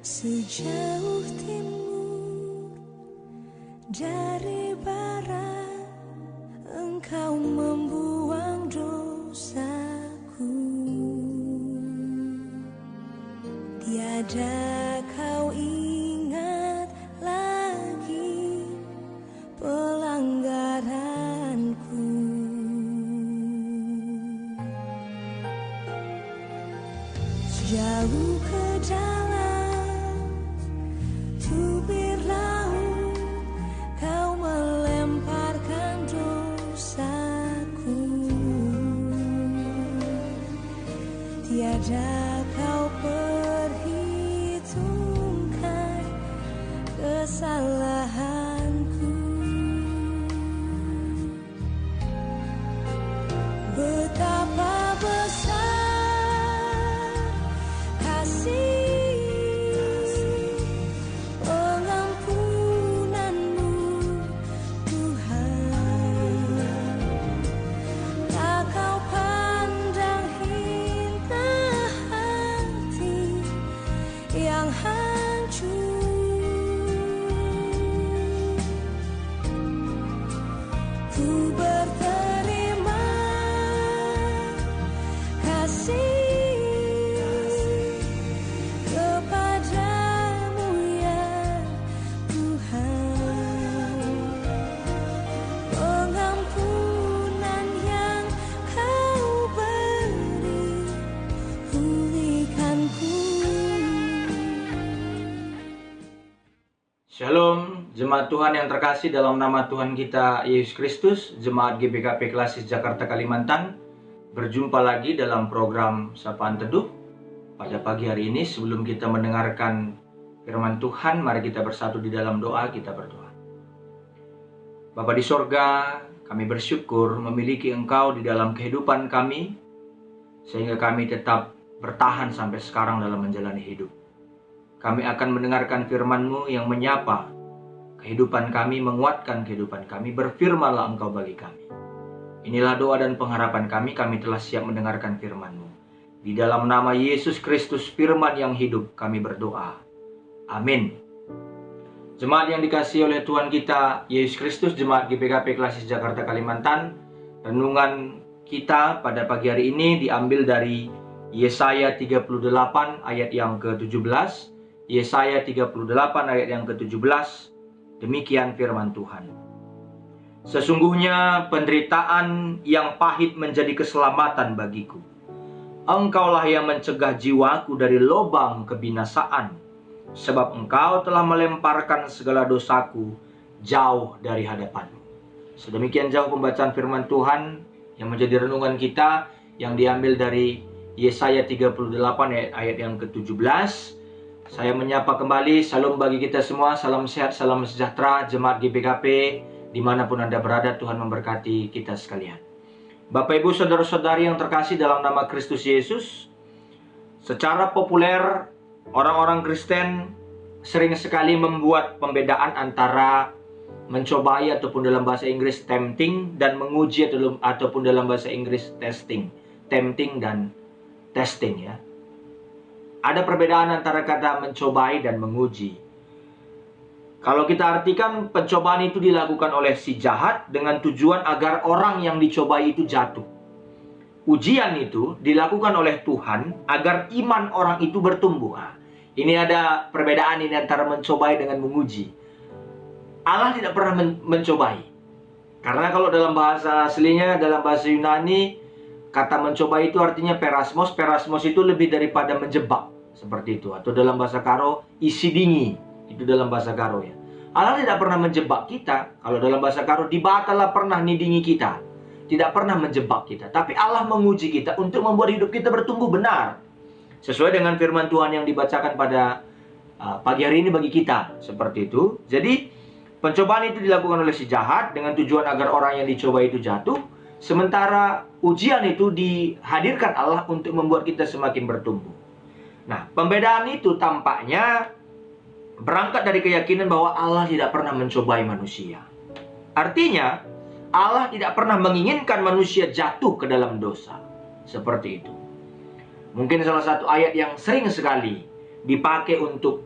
Sejauh timur dari barat, Engkau membuang dosaku. Tiada Kau ingat lagi pelanggaranku. Sejauh ke dalam tubir laut, Kau melemparkan dosaku. Tiada Kau perhitungkan kesalahanku. Betapa besar kasih pengampunanmu, Tuhan. Tak Kau pandang hina hati yang hancur. Ku berterima kasih kepadamu ya Tuhan. Pengampunan yang Kau beri, pulihkanku. Shalom, jemaat Tuhan yang terkasih dalam nama Tuhan kita Yesus Kristus, Jemaat GBKP Klasis Jakarta Kalimantan. Berjumpa lagi dalam program Sapaan Teduh. Pada pagi hari ini, sebelum kita mendengarkan firman Tuhan, mari kita bersatu di dalam doa, kita berdoa. Bapa di sorga, kami bersyukur memiliki Engkau di dalam kehidupan kami, sehingga kami tetap bertahan sampai sekarang dalam menjalani hidup. Kami akan mendengarkan firman-Mu yang menyapa kehidupan kami, menguatkan kehidupan kami. Berfirmanlah Engkau bagi kami. Inilah doa dan pengharapan kami telah siap mendengarkan firman-Mu. Di dalam nama Yesus Kristus, firman yang hidup, kami berdoa. Amin. Jemaat yang dikasihi oleh Tuhan kita Yesus Kristus, Jemaat GBKP Klasis Jakarta Kalimantan, renungan kita pada pagi hari ini diambil dari Yesaya 38 ayat yang ke-17. Yesaya 38 ayat yang ke-17, demikian firman Tuhan. Sesungguhnya penderitaan yang pahit menjadi keselamatan bagiku. Engkaulah yang mencegah jiwaku dari lubang kebinasaan, sebab Engkau telah melemparkan segala dosaku jauh dari hadapan-Mu. Sedemikian jauh pembacaan firman Tuhan yang menjadi renungan kita, yang diambil dari Yesaya 38 ayat yang ke-17. Saya menyapa kembali, salam bagi kita semua, salam sehat, salam sejahtera, Jemaat GBKP, dimanapun Anda berada, Tuhan memberkati kita sekalian. Bapak Ibu Saudara-saudari yang terkasih dalam nama Kristus Yesus, secara populer orang-orang Kristen sering sekali membuat pembedaan antara mencobai ataupun dalam bahasa Inggris tempting dan menguji ataupun dalam bahasa Inggris testing. Tempting dan testing ya. Ada perbedaan antara kata mencobai dan menguji. Kalau kita artikan, pencobaan itu dilakukan oleh si jahat dengan tujuan agar orang yang dicobai itu jatuh. Ujian itu dilakukan oleh Tuhan agar iman orang itu bertumbuh. Ini ada perbedaan ini antara mencobai dengan menguji. Allah tidak pernah mencobai. Karena kalau dalam bahasa aslinya, dalam bahasa Yunani, kata mencobai itu artinya perasmos. Perasmos itu lebih daripada menjebak. Seperti itu. Atau dalam bahasa Karo, isi dingi. Itu dalam bahasa Karo ya. Allah tidak pernah menjebak kita. Kalau dalam bahasa Karo, dibatalah pernah nidingi kita. Tidak pernah menjebak kita. Tapi Allah menguji kita untuk membuat hidup kita bertumbuh benar. Sesuai dengan firman Tuhan yang dibacakan pada pagi hari ini bagi kita. Seperti itu. Jadi, pencobaan itu dilakukan oleh si jahat dengan tujuan agar orang yang dicoba itu jatuh. Sementara ujian itu dihadirkan Allah untuk membuat kita semakin bertumbuh. Nah, pembedaan itu tampaknya berangkat dari keyakinan bahwa Allah tidak pernah mencobai manusia. Artinya, Allah tidak pernah menginginkan manusia jatuh ke dalam dosa. Seperti itu. Mungkin salah satu ayat yang sering sekali dipakai untuk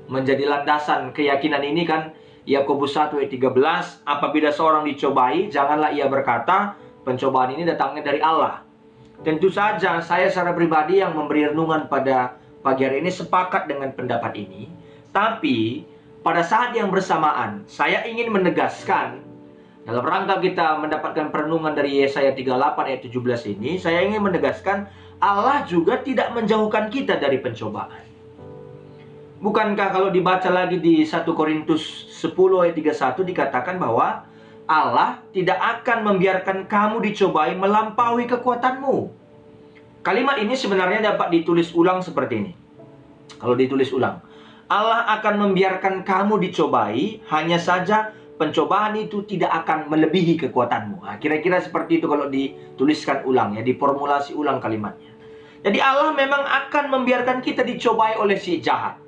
menjadi landasan keyakinan ini kan Yakobus 1 ayat 13, apabila seorang dicobai, janganlah ia berkata, pencobaan ini datangnya dari Allah. Tentu saja saya secara pribadi yang memberi renungan pada pagi hari ini sepakat dengan pendapat ini. Tapi pada saat yang bersamaan, saya ingin menegaskan, dalam rangka kita mendapatkan perenungan dari Yesaya 38 ayat 17 ini, saya ingin menegaskan Allah juga tidak menjauhkan kita dari pencobaan. Bukankah kalau dibaca lagi di 1 Korintus 10 ayat 31 dikatakan bahwa Allah tidak akan membiarkan kamu dicobai melampaui kekuatanmu. Kalimat ini sebenarnya dapat ditulis ulang seperti ini. Kalau ditulis ulang, Allah akan membiarkan kamu dicobai, hanya saja pencobaan itu tidak akan melebihi kekuatanmu. Nah, kira-kira seperti itu kalau dituliskan ulang, ya, diformulasi ulang kalimatnya. Jadi Allah memang akan membiarkan kita dicobai oleh si jahat.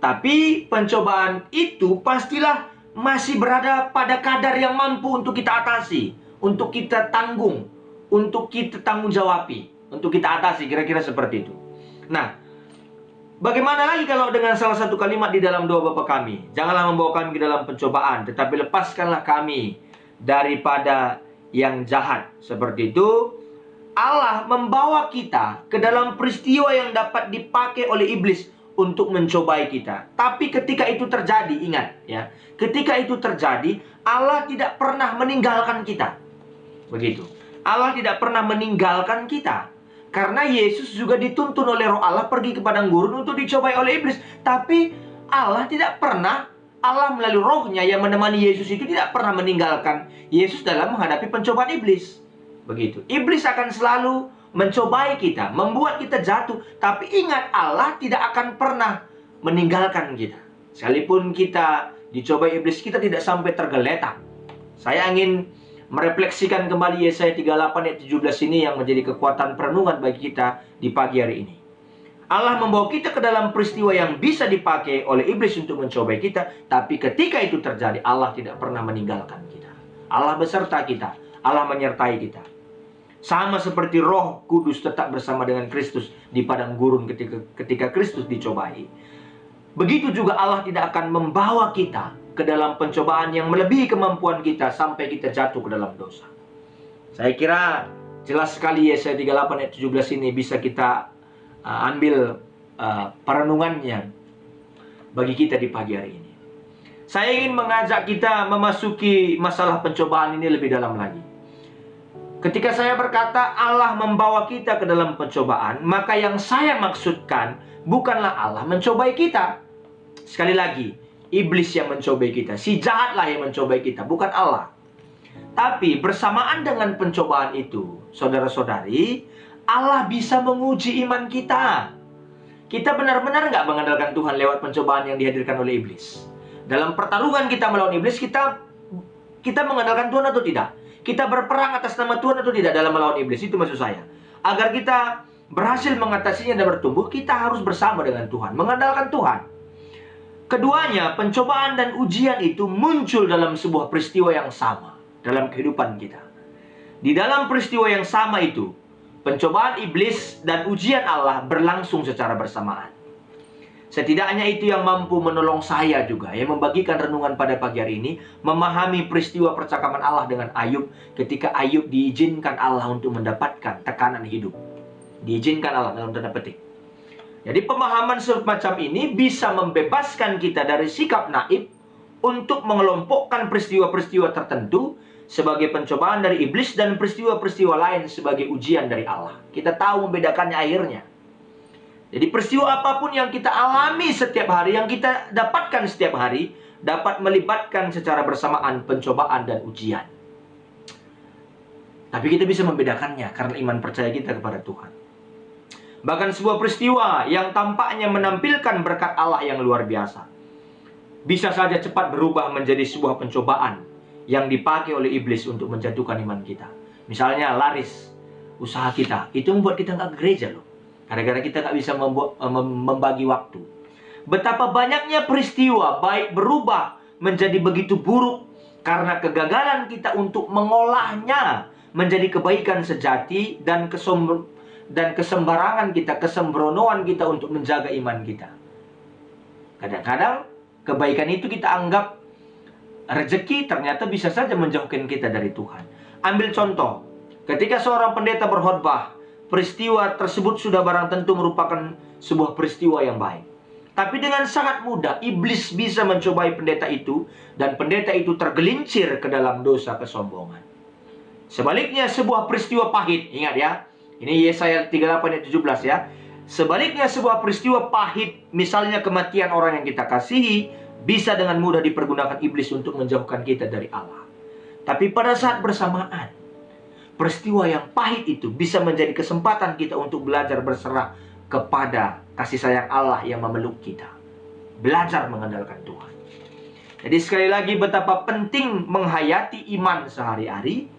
Tapi pencobaan itu pastilah masih berada pada kadar yang mampu untuk kita atasi, untuk kita tanggung, untuk kita tanggung jawabi, untuk kita atasi, kira-kira seperti itu. Nah, bagaimana lagi kalau dengan salah satu kalimat di dalam doa Bapa kami? Janganlah membawa kami ke dalam pencobaan, tetapi lepaskanlah kami daripada yang jahat. Seperti itu, Allah membawa kita ke dalam peristiwa yang dapat dipakai oleh iblis untuk mencobai kita. Tapi ketika itu terjadi, ingat ya, ketika itu terjadi, Allah tidak pernah meninggalkan kita. Begitu. Allah tidak pernah meninggalkan kita. Karena Yesus juga dituntun oleh Roh Allah pergi ke padang gurun untuk dicobai oleh iblis. Tapi Allah tidak pernah, Allah melalui Rohnya yang menemani Yesus itu tidak pernah meninggalkan Yesus dalam menghadapi pencobaan iblis. Begitu. Iblis akan selalu mencobai kita, membuat kita jatuh. Tapi ingat, Allah tidak akan pernah meninggalkan kita. Sekalipun kita dicobai iblis, kita tidak sampai tergeletak. Saya ingin merefleksikan kembali Yesaya 38 ayat 17 ini yang menjadi kekuatan perenungan bagi kita di pagi hari ini. Allah membawa kita ke dalam peristiwa yang bisa dipakai oleh iblis untuk mencobai kita. Tapi ketika itu terjadi, Allah tidak pernah meninggalkan kita. Allah beserta kita, Allah menyertai kita. Sama seperti Roh Kudus tetap bersama dengan Kristus di padang gurun ketika Kristus dicobai. Begitu juga Allah tidak akan membawa kita ke dalam pencobaan yang melebihi kemampuan kita sampai kita jatuh ke dalam dosa. Saya kira jelas sekali Yesaya 38 ayat 17 ini bisa kita ambil perenungannya bagi kita di pagi hari ini. Saya ingin mengajak kita memasuki masalah pencobaan ini lebih dalam lagi. Ketika saya berkata Allah membawa kita ke dalam pencobaan, maka yang saya maksudkan bukanlah Allah mencobai kita. Sekali lagi, iblis yang mencobai kita, si jahatlah yang mencobai kita, bukan Allah. Tapi bersamaan dengan pencobaan itu, saudara-saudari, Allah bisa menguji iman kita. Kita benar-benar nggak mengandalkan Tuhan lewat pencobaan yang dihadirkan oleh iblis. Dalam pertarungan kita melawan iblis, kita mengandalkan Tuhan atau tidak? Kita berperang atas nama Tuhan atau tidak dalam melawan iblis? Itu maksud saya. Agar kita berhasil mengatasinya dan bertumbuh, kita harus bersama dengan Tuhan, mengandalkan Tuhan. Keduanya, pencobaan dan ujian itu muncul dalam sebuah peristiwa yang sama dalam kehidupan kita. Di dalam peristiwa yang sama itu, pencobaan iblis dan ujian Allah berlangsung secara bersamaan. Setidaknya itu yang mampu menolong saya juga, yang membagikan renungan pada pagi hari ini, memahami peristiwa percakapan Allah dengan Ayub ketika Ayub diizinkan Allah untuk mendapatkan tekanan hidup. Diizinkan Allah dalam tanda petik. Jadi pemahaman semacam ini bisa membebaskan kita dari sikap naif untuk mengelompokkan peristiwa-peristiwa tertentu sebagai pencobaan dari iblis dan peristiwa-peristiwa lain sebagai ujian dari Allah. Kita tahu membedakannya akhirnya. Jadi peristiwa apapun yang kita alami setiap hari, yang kita dapatkan setiap hari, dapat melibatkan secara bersamaan pencobaan dan ujian. Tapi kita bisa membedakannya karena iman percaya kita kepada Tuhan. Bahkan sebuah peristiwa yang tampaknya menampilkan berkat Allah yang luar biasa, bisa saja cepat berubah menjadi sebuah pencobaan yang dipakai oleh iblis untuk menjatuhkan iman kita. Misalnya laris usaha kita, itu membuat kita nggak ke gereja loh. Gara-gara kita nggak bisa membagi waktu. Betapa banyaknya peristiwa baik berubah menjadi begitu buruk karena kegagalan kita untuk mengolahnya menjadi kebaikan sejati dan kesembarangan kita, kesembronoan kita untuk menjaga iman kita. Kadang-kadang kebaikan itu kita anggap rezeki, ternyata bisa saja menjauhkan kita dari Tuhan. Ambil contoh, ketika seorang pendeta berkhotbah, peristiwa tersebut sudah barang tentu merupakan sebuah peristiwa yang baik. Tapi dengan sangat mudah, iblis bisa mencobai pendeta itu, dan pendeta itu tergelincir ke dalam dosa kesombongan. Sebaliknya, sebuah peristiwa pahit, ingat ya, ini Yesaya 38 ayat 17 ya. Sebaliknya, sebuah peristiwa pahit, misalnya kematian orang yang kita kasihi, bisa dengan mudah dipergunakan iblis untuk menjauhkan kita dari Allah. Tapi pada saat bersamaan, peristiwa yang pahit itu bisa menjadi kesempatan kita untuk belajar berserah kepada kasih sayang Allah yang memeluk kita. Belajar mengandalkan Tuhan. Jadi sekali lagi, betapa penting menghayati iman sehari-hari.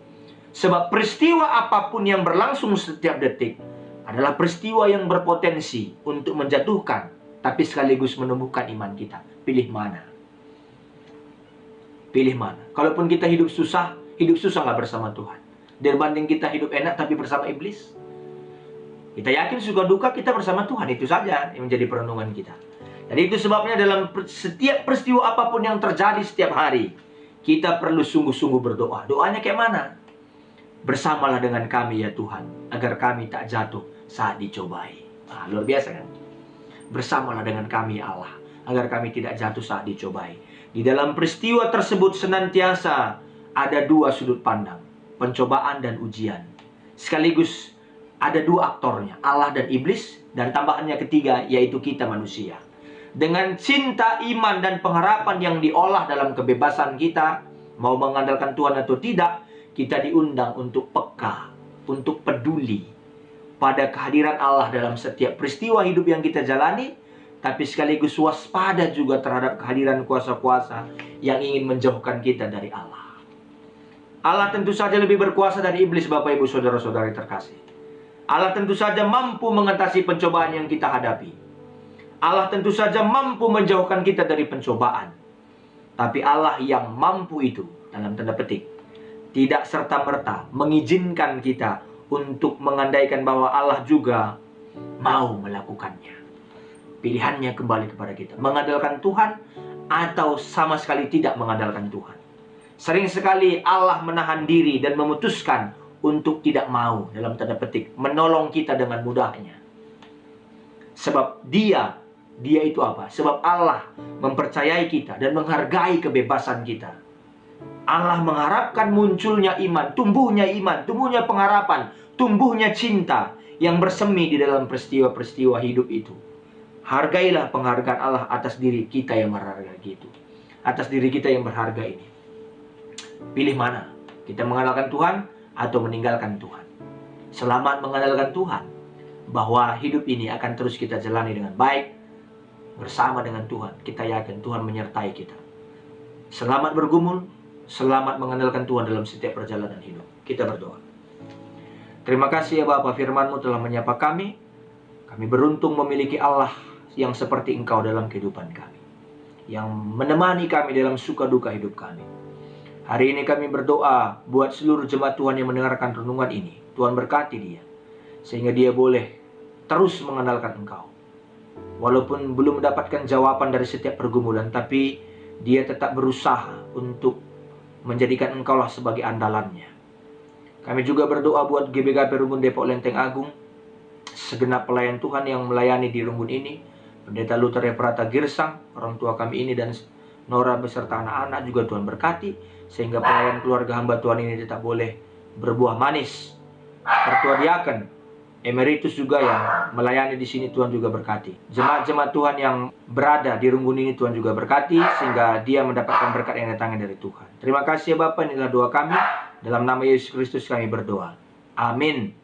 Sebab peristiwa apapun yang berlangsung setiap detik adalah peristiwa yang berpotensi untuk menjatuhkan, tapi sekaligus menumbuhkan iman kita. Pilih mana? Pilih mana? Kalaupun kita hidup susah nggak bersama Tuhan. Dibanding kita hidup enak tapi bersama iblis. Kita yakin suka duka kita bersama Tuhan. Itu saja yang menjadi perenungan kita. Jadi itu sebabnya dalam setiap peristiwa apapun yang terjadi setiap hari, kita perlu sungguh-sungguh berdoa. Doanya kayak mana? Bersamalah dengan kami ya Tuhan, agar kami tak jatuh saat dicobai. Luar biasa kan? Bersamalah dengan kami ya Allah, agar kami tidak jatuh saat dicobai. Di dalam peristiwa tersebut senantiasa ada dua sudut pandang, pencobaan dan ujian. Sekaligus ada dua aktornya, Allah dan iblis, dan tambahannya ketiga, yaitu kita manusia. Dengan cinta, iman, dan pengharapan yang diolah dalam kebebasan kita, mau mengandalkan Tuhan atau tidak, kita diundang untuk peka, untuk peduli pada kehadiran Allah dalam setiap peristiwa hidup yang kita jalani, tapi sekaligus waspada juga terhadap kehadiran kuasa-kuasa yang ingin menjauhkan kita dari Allah. Allah tentu saja lebih berkuasa dari iblis, Bapak Ibu Saudara-saudari terkasih. Allah tentu saja mampu mengatasi pencobaan yang kita hadapi. Allah tentu saja mampu menjauhkan kita dari pencobaan. Tapi Allah yang mampu itu, dalam tanda petik, tidak serta-merta mengizinkan kita untuk mengandaikan bahwa Allah juga mau melakukannya. Pilihannya kembali kepada kita. Mengandalkan Tuhan atau sama sekali tidak mengandalkan Tuhan. Sering sekali Allah menahan diri dan memutuskan untuk tidak mau, dalam tanda petik, menolong kita dengan mudahnya. Sebab dia itu apa? Sebab Allah mempercayai kita dan menghargai kebebasan kita. Allah mengharapkan munculnya iman, tumbuhnya pengharapan, tumbuhnya cinta yang bersemi di dalam peristiwa-peristiwa hidup itu. Hargailah penghargaan Allah atas diri kita yang berharga itu. Atas diri kita yang berharga ini. Pilih mana? Kita mengandalkan Tuhan atau meninggalkan Tuhan. Selamat mengandalkan Tuhan, bahwa hidup ini akan terus kita jalani dengan baik bersama dengan Tuhan. Kita yakin Tuhan menyertai kita. Selamat bergumul, selamat mengandalkan Tuhan dalam setiap perjalanan hidup. Kita berdoa. Terima kasih ya Bapa, firman-Mu telah menyapa kami. Kami beruntung memiliki Allah yang seperti Engkau dalam kehidupan kami, yang menemani kami dalam suka duka hidup kami. Hari ini kami berdoa buat seluruh jemaat Tuhan yang mendengarkan renungan ini. Tuhan berkati dia, sehingga dia boleh terus mengandalkan Engkau. Walaupun belum mendapatkan jawaban dari setiap pergumulan, tapi dia tetap berusaha untuk menjadikan Engkaulah sebagai andalannya. Kami juga berdoa buat GBKP Rumbun Depok Lenteng Agung, segenap pelayan Tuhan yang melayani di Rumbun ini, Pendeta Luther Prata Girsang, orang tua kami ini, dan Nora beserta anak-anak juga Tuhan berkati, sehingga pelayan keluarga hamba Tuhan ini tetap boleh berbuah manis. Pertua Diaken Emeritus juga yang melayani di sini Tuhan juga berkati. Jemaat-jemaat Tuhan yang berada di Rumbun ini Tuhan juga berkati, sehingga dia mendapatkan berkat yang datangnya dari Tuhan. Terima kasih ya Bapak, inilah doa kami. Dalam nama Yesus Kristus kami berdoa. Amin.